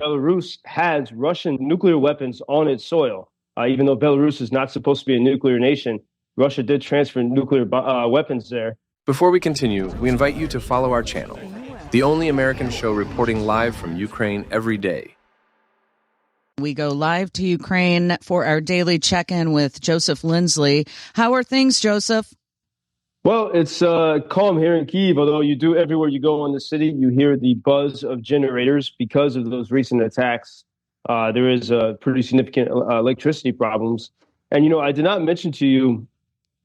Belarus has Russian nuclear weapons on its soil. Even though Belarus is not supposed to be a nuclear nation, Russia did transfer nuclear weapons there. Before we continue, we invite you to follow our channel, the only American show reporting live from Ukraine every day. We go live to Ukraine for our daily check-in with Joseph Lindsley. How are things, Joseph? Well, it's calm here in Kyiv, although everywhere you go in the city, you hear the buzz of generators because of those recent attacks. There is pretty significant electricity problems. And, I did not mention to you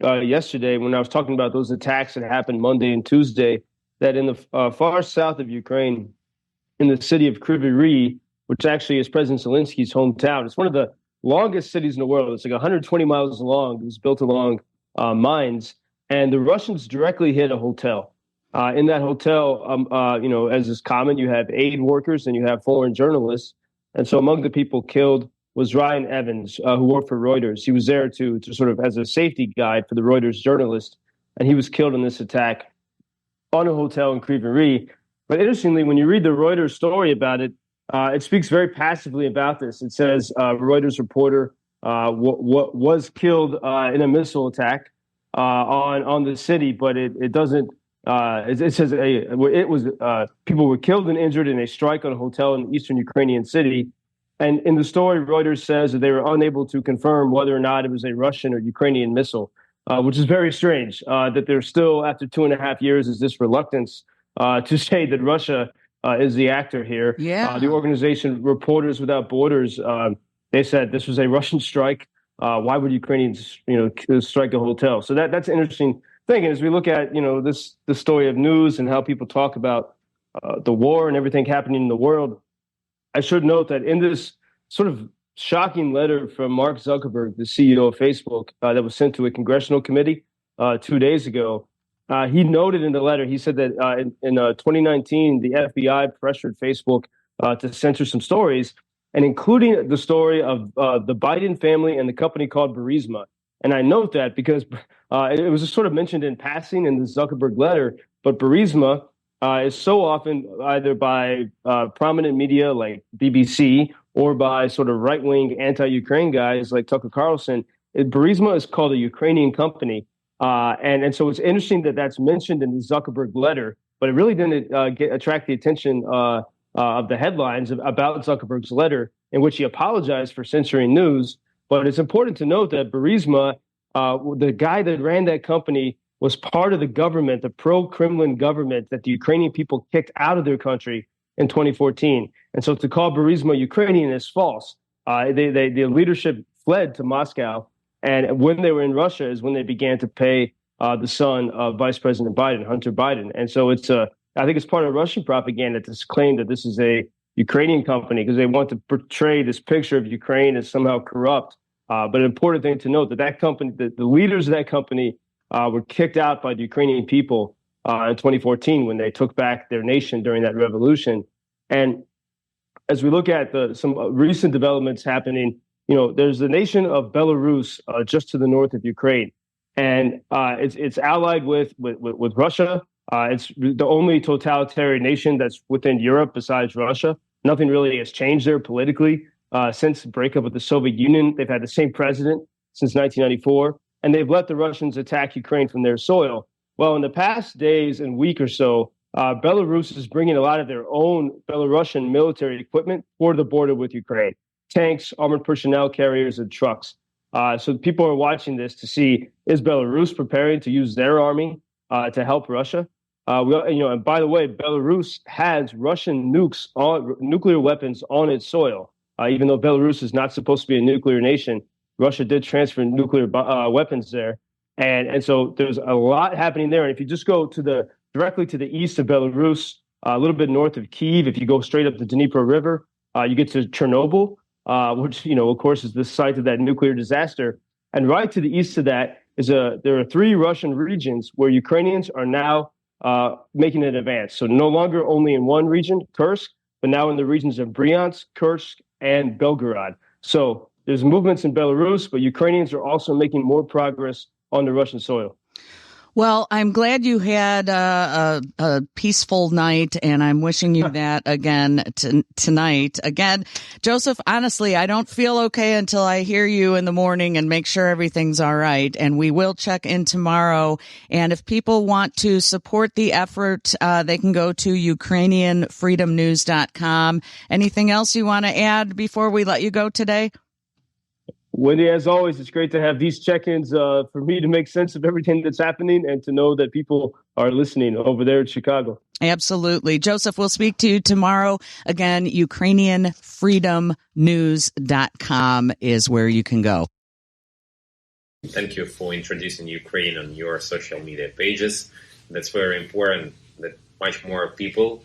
yesterday when I was talking about those attacks that happened Monday and Tuesday, that in the far south of Ukraine, in the city of Kryvyi, which actually is President Zelensky's hometown, it's one of the longest cities in the world. It's like 120 miles long. It was built along mines, and the Russians directly hit a hotel. In that hotel, as is common, you have aid workers and you have foreign journalists. And so among the people killed was Ryan Evans, who worked for Reuters. He was there to sort of as a safety guide for the Reuters journalist, and he was killed in this attack on a hotel in Kryvyi. But interestingly, when you read the Reuters story about it, it speaks very passively about this. It says Reuters reporter was killed in a missile attack on the city, but it doesn't. It says people were killed and injured in a strike on a hotel in the eastern Ukrainian city. And in the story, Reuters says that they were unable to confirm whether or not it was a Russian or Ukrainian missile, which is very strange, that there's still, after 2.5 years, is this reluctance to say that Russia is the actor here. Yeah. The organization Reporters Without Borders, they said this was a Russian strike. Why would Ukrainians, strike a hotel? So that's an interesting thing. And as we look at, the story of news and how people talk about the war and everything happening in the world, I should note that in this sort of shocking letter from Mark Zuckerberg, the CEO of Facebook, that was sent to a congressional committee 2 days ago, he noted in the letter, he said that in 2019, the FBI pressured Facebook to censor some stories, and including the story of the Biden family and the company called Burisma. And I note that because it was just sort of mentioned in passing in the Zuckerberg letter, but Burisma is so often either by prominent media like BBC or by sort of right-wing anti-Ukraine guys like Tucker Carlson. Burisma is called a Ukrainian company. And so it's interesting that that's mentioned in the Zuckerberg letter, but it really didn't attract the attention of the headlines about Zuckerberg's letter, in which he apologized for censoring news. But it's important to note that Burisma, the guy that ran that company, was part of the government, the pro-Kremlin government that the Ukrainian people kicked out of their country in 2014. And so to call Burisma Ukrainian is false. The leadership fled to Moscow, and when they were in Russia is when they began to pay the son of Vice President Biden, Hunter Biden. And so I think it's part of Russian propaganda to claim that this is a Ukrainian company because they want to portray this picture of Ukraine as somehow corrupt. But an important thing to note that company, the leaders of that company, were kicked out by the Ukrainian people in 2014 when they took back their nation during that revolution. And as we look at some recent developments happening, there's the nation of Belarus just to the north of Ukraine, and it's allied with Russia. It's the only totalitarian nation that's within Europe besides Russia. Nothing really has changed there politically since the breakup with the Soviet Union. They've had the same president since 1994. And they've let the Russians attack Ukraine from their soil. Well, in the past days and week or so, Belarus is bringing a lot of their own Belarusian military equipment toward the border with Ukraine. Tanks, armored personnel carriers, and trucks. So people are watching this to see, is Belarus preparing to use their army to help Russia? And by the way, Belarus has Russian nuclear weapons on its soil. Even though Belarus is not supposed to be a nuclear nation, Russia did transfer nuclear weapons there. And so there's a lot happening there. And if you just go directly to the east of Belarus, a little bit north of Kyiv, if you go straight up the Dnipro River, you get to Chernobyl, which, of course, is the site of that nuclear disaster. And right to the east of that there are 3 Russian regions where Ukrainians are now making an advance. So no longer only in one region, Kursk, but now in the regions of Bryansk, Kursk, and Belgorod. So there's movements in Belarus, but Ukrainians are also making more progress on the Russian soil. Well, I'm glad you had a peaceful night, and I'm wishing you that again tonight. Again, Joseph, honestly, I don't feel okay until I hear you in the morning and make sure everything's all right. And we will check in tomorrow. And if people want to support the effort, they can go to UkrainianFreedomNews.com. Anything else you want to add before we let you go today? Wendy, as always, it's great to have these check-ins for me to make sense of everything that's happening and to know that people are listening over there in Chicago. Absolutely. Joseph, we'll speak to you tomorrow. Again, UkrainianFreedomNews.com is where you can go. Thank you for introducing Ukraine on your social media pages. That's very important that much more people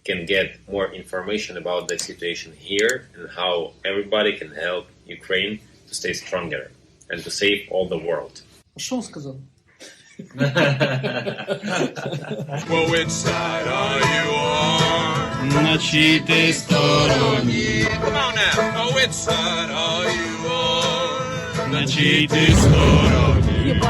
can get more information about the situation here and how everybody can help Ukraine to stay stronger and to save all the world. Що він сказав? Well, which side are you on? На чиїй ти стороні? Come on now. Oh, which side are you on? На чиїй ти стороні?